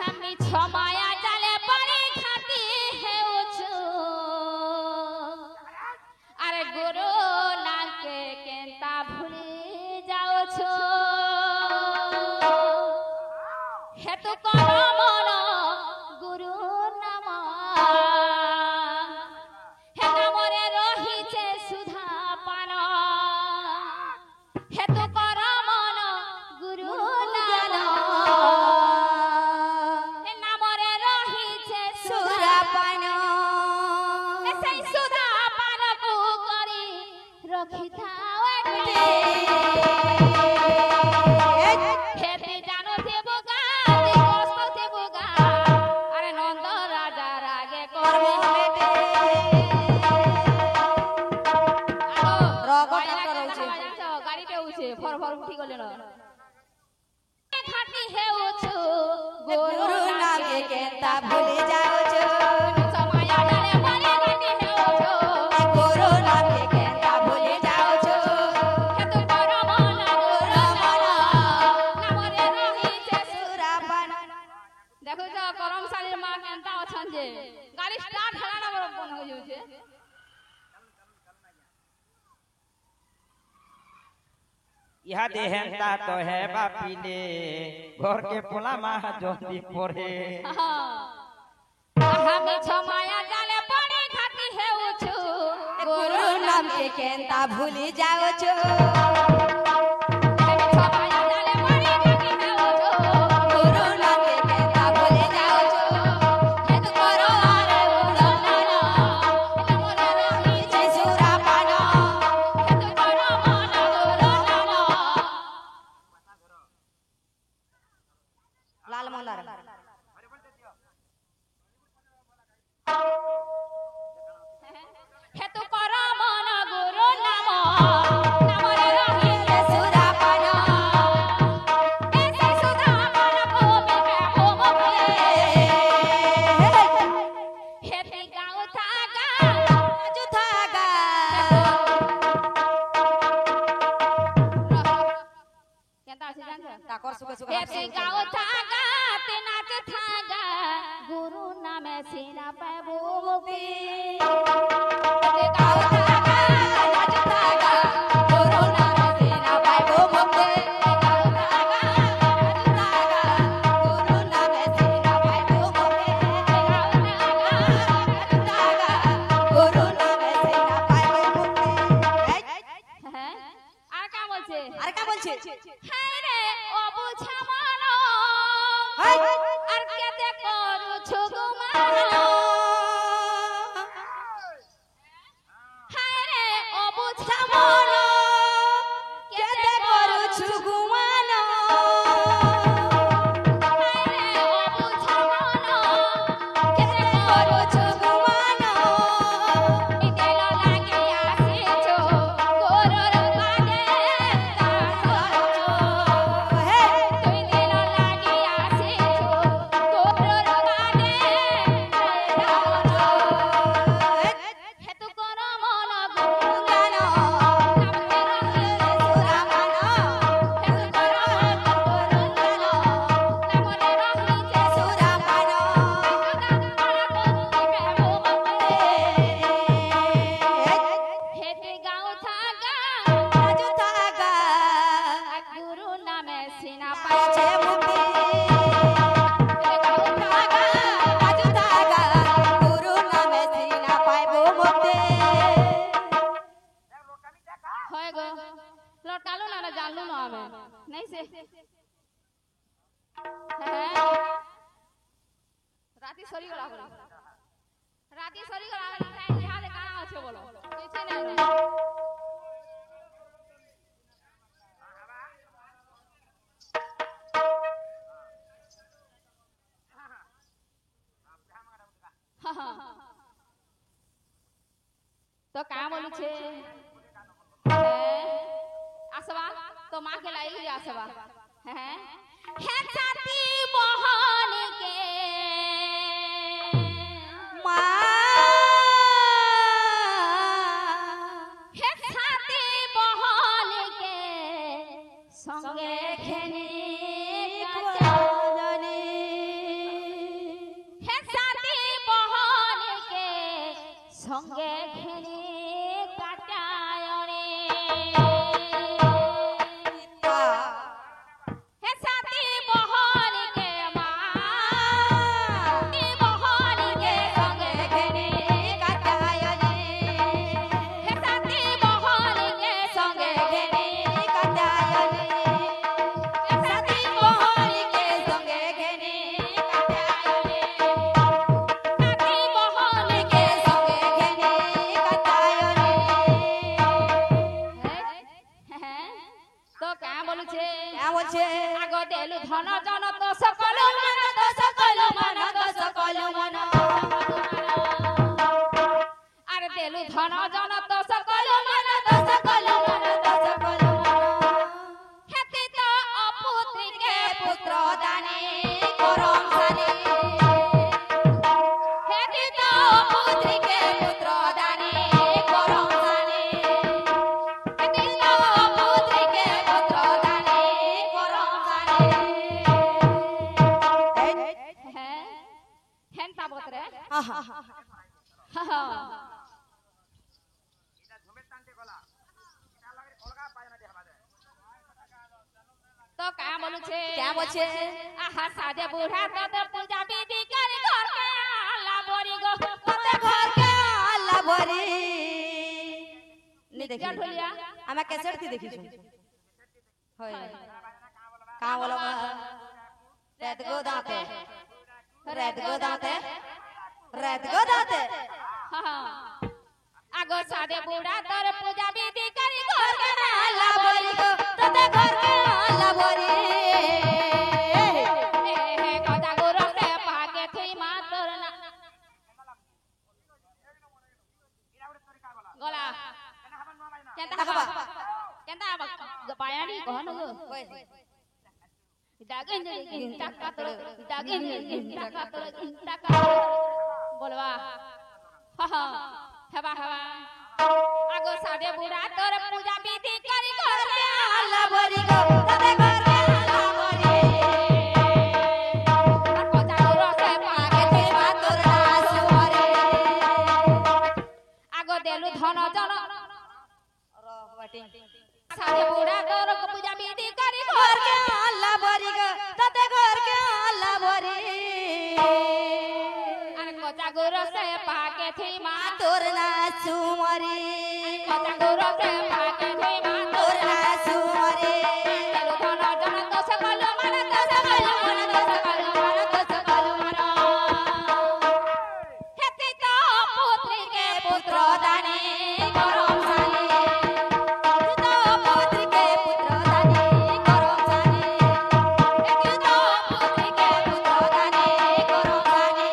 আমি ছমায়া জালে পড়ে খাতি হেউছু আরে গুরু নাকে কেনতা ভুলি যাওছো হেতু কর মন গুরু নাম হে নামরে রহিছে সুধা পান হেতু কর মন গুরু নাম হে নামরে রহিছে সুধা পান সেই সুধা পানকু করি রখিথাও একটি হেতে জানো দেবো গা কষ্ট দেবো গা আরে নন্দ রাজা রাগে করবে বেটে গাড়িতে উঠে ফর ফর উঠি গলে না খাটি হেউছু গুরু নামে কেনতা ভুলে যাওছো ছমায়া জালে পড়ে খাটি হেউছু গুরু নামে কেনতা ভুলে যাওছো হেতু কর মন গুরু নামরে রহিছে সুরাপান দেখো যা করমশালীর মা কেনতা অছন যে গাড়ি স্টার্ট হলা না বড় বন হই যাচ্ছে ইহা দেহেন্তা তো হে বাপিলে ঘর কে পোলা মা জলদি পড়ে আমি ছমায়া জালে পড়ে খাটি হেউছু গুরু নামে কেনতা ভুলি যাওছো আমি ছমায়া জালে পড়ে খাটি হেউছু গুরু নামে কেনতা ভুলি যাওছো হেতু করো আরে গুরু নামরে রহিছে সুরাপান হেতু করো মন গুরু নাম লাল মন্দার হেতু কর মন গুরু নাম নামরে রহিছে সুরাপান সেই সুধা পানকু বিবে হোমকে হেতে গাও থাকা রাজু থাগা কেনতা আছে জানছো তাকর সুকে সুকে হেতে গাও থাকা তে নাচ থাকা গুরু নামে সিনা পাবো মুক্তি হেতে গাও থাকা নাচ থাকা গুরু নামে সিনা পাবো মুক্তি গাও থাকা নাচ থাকা গুরু নামে সিনা পাবো মুক্তি গাও থাকা নাচ থাকা গুরু নামে সিনা পাবো মুক্তি হ্যাঁ আর কা বলছে আর কা বলছে হায় রে অবুঝা মন হাই আর কেতে করুছো গুমান হায় রে অবুঝা মন কেতে করুছো গুমান হায় রে অবুঝা মন কেতে করুছো গুমান ইতেল লাগি আসিছো গোরর বাদে তাসরছো হে তুই দিল লাগি আসিছো গোরর বাদে তাসরছো হেতু কর মন গুরু গান নামে রহিছে সুরাপান হেতু কর মন গুরু গান নামে রহিছে সুরাপান হেতে গাও থাকা রাজু থাগা গুরু নামে সিনা পাছে পাছে মুক্তি হেতে গাও থাকা রাজু থাগা গুরু নামে সিনা পাইবো মুক্তি হয় গো লটালো না জানলু না আমি নাই সে হ্যাঁ রাতি সরি গলা বলি রাতি সরি গলা বলি তাই জিহাদে কানা আছে বলো কিছু নাই তো কা বলছে আসবা তো মা के लाई আসবা হ্যাঁ হে ছাতি বহন কে মা সঙ্গে খেনি জানি ঘেরে কাটায় রে হে সাথী বহলিকে মা বহলিকে সঙ্গে ঘেরে কাটায় রে হে সাথী বহলিকে সঙ্গে ঘেরে কাটায় রে সাথী বহলিকে সঙ্গে ঘেরে কাটায় রে সাথী বহলিকে সঙ্গে ঘেরে কাটায় রে হ্যাঁ তো কা বলছে কে বলছে আগ দেলু ধন জন তো সকল মান তো সকল মান তো সকল মান আর দেলু ধন জন তো সকল মান তো সকল মান তো সকল হেতে তো অপুত্রিকে পুত্র দানে করম সানে হেতে তো পুত্রিকে পুত্র দানে করম সানে হেতে তো পুত্রিকে পুত্র দানে করম সানে হ্যাঁ হেন পাবতরে আহা তো কা বলছে কে বলছে আহা সাজে বুড়া তো পূজা বিধি করে ঘর কে আল্লাহ বরি গো তোতে ঘর के আল্লাহ ভরি नहीं देखी ढोलिया हमें कैसेट थी देखी होय का बोलो रेत गो दाते আগো সাদে বুড়া তোর পূজা বিধি করি ঘর কে আল্লাহ ভরি গো তোते घर के আল্লাহ ভরি হে কথা গুরু তে পাকে থই মা তোর না গলা কেনতা হবা কেনতা হবা বায়ানি কোন গো দাগেন টাকা তোর দাগেন টাকা তোর টাকা বলবা হা হবা হবা আগো সাদে বুড়া তোর পূজা বিধি করি ঘর কে আল্লাহ ভরি গো তোते घर के আল্লাহ ভরি আর কথা গুরু তে পাকে আগে তুই মা তোর নাস ভরি আগো দেলু ধন জন বাটি সাদে বুড়া তোর পূজা বিধি করি ঘর घर কে के আল্লাহ ভরি গো তোতে घर के আল্লাহ ভরি আর কথা গুরু তে পাকে থই মা তোর নাস মরি কথা গুরু তে পাকে থই মা তোর নাস মরি দেলু ধন জন তো সকল মান তো সকল মান তো সকল মান তো সকল মান হেতে তো পুত্রিকে পুত্র দানে করম সানি তুই তো পুত্রকে পুত্র দানে করম সানি তুই তো পুত্রকে পুত্র দানে করম সানি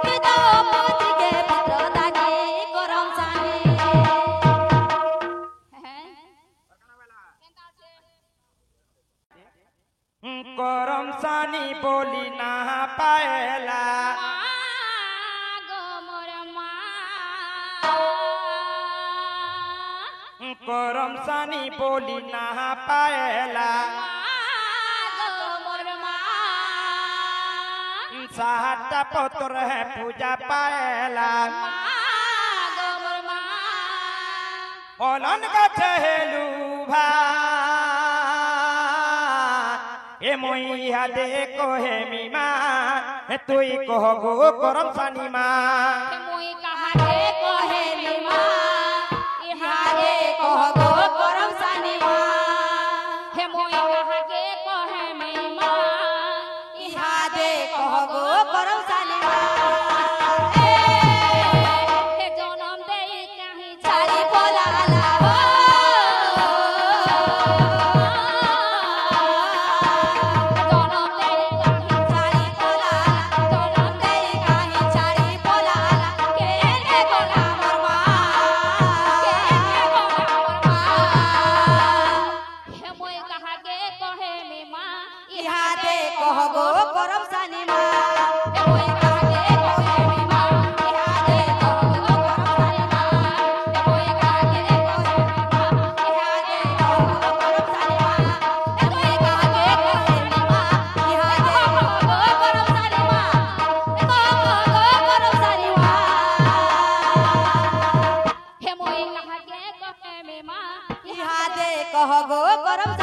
তুই তো পুত্রকে পুত্র দানে করম সানি হ্যাঁ করম সানি বলি না পায়লা গো মোর মা করম সানি বলি না পায়লা গো মোর মা সাহাটা পত্র হে পূজা পায়লা গো মোর মা অলন গাছে হেলু ভা এ মইয়া দে কোহে মিমা তুই কহ গো করম সানি মা মুই কাহাকে কহে মা ইহারে কহবো করম সানি মা হে মুই কাহাকে কহে মা ইহাদে কহবো করম সানি মা হে জনম দেই কাহি ছাড়ি পলালা হো জনম দেই কাহি ছাড়ি পলালা জনম দেই কাহি ছাড়ি পলালা কে রে গোলা মোর মা কে রে গোলা মোর মা হে মুই কাহাকে কহে মা ইহাদে কহবো করম সানি মা হে মুই কাহাকে কহে মা ইহাদে কহবো করম সানি মা হে মুই কাহাকে কহে মা ইহাদে কহবো করম সানি মা তুই কাকে কহে মা ইহাদে কহবো করম সানি মা কহবো করম সানি মা कह गो करम